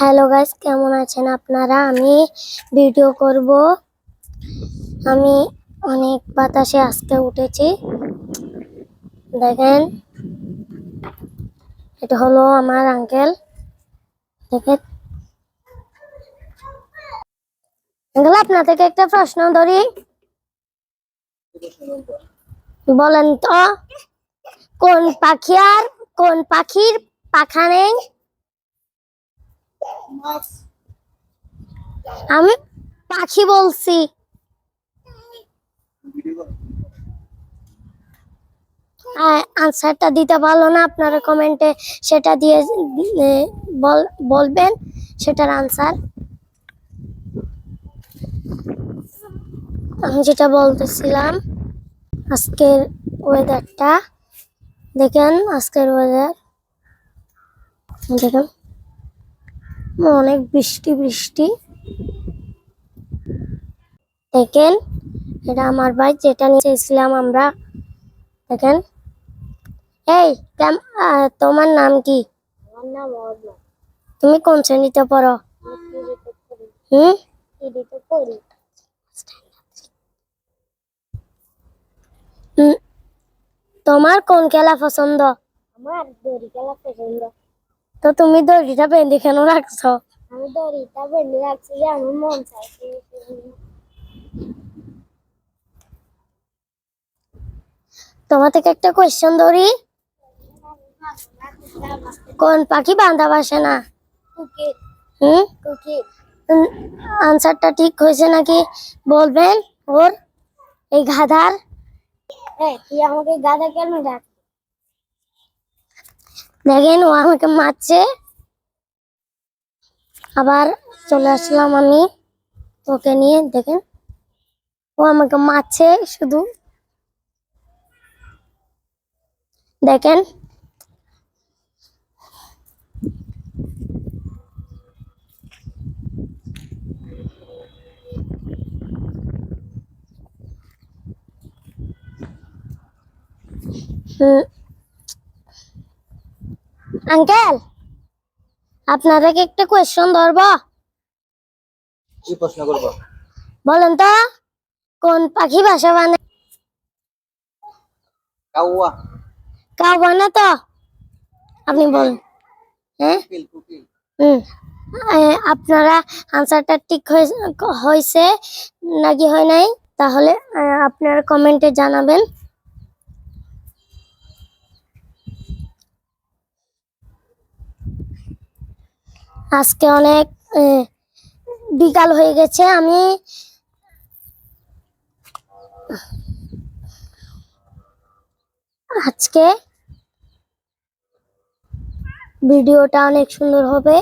Hello guys, কেমন আছেন আপনারা? আমি ভিডিও করব। আমি অনেক বাতাসে আজকে উঠেছি। দেখেন, এটা হলো আমার আঙ্কেল। দেখেন আঙ্কেল, আপনার থেকে একটা প্রশ্ন ধরি, বলেন তো কোন পাখির পাখা নেই? আমি পাখি বলছি। আনসারটা দিতে পারলো না, আপনারা কমেন্টে সেটা দিয়ে বলবেন সেটার আনসার। আমি যেটা বলতেছিলাম, আজকের ওয়েদারটা দেখেন। আজকের ওয়েদার দেখেন, অনেক বৃষ্টি বৃষ্টি। দেখেন, এটা আমার ভাই, যেটা নিয়েছিলাম আমরা। দেখেন, এই তোমার নাম কি? তুমি কোন শ্রেণীতে পড়ো? তোমার কোন খেলা পছন্দ? আমার দড়ি খেলা পছন্দ। তো তুমি দড়িটা বেঁধে কেন রাখছো? আমি দড়িটা বেঁধে রাখছি যে আমার মন চাইছে। তোমার থেকে একটা কোয়েশ্চেন ধরি, কোন পাখি বান্ধা বাসে না? আনসারটা ঠিক হয়েছে নাকি বলবেন? ওর এই গাধার, তুই আমাকে গাধা কেন ডাক? দেখেন, ও আমাকে মারছে। আবার চলে আসলাম আমি ওকে নিয়ে। দেখেন, ও আমাকে মারছে শুধু। দেখেন, আঙ্কেল, আপনাদেরকে একটা কোয়েশ্চন ধরবো। কি প্রশ্ন করব? বলেন তো, কোন পাখি বাসা বানায়? কাউয়া। কাউয়া না তো? আপনি বলেন। হ্যাঁ, আপনারা আনসারটা ঠিক হয়েছে নাকি হয় নাই, তাহলে আপনারা কমেন্টে জানাবেন। আজকে অনেক বিকাল হয়ে গেছে। আমি আজকে ভিডিওটা অনেক সুন্দর হবে।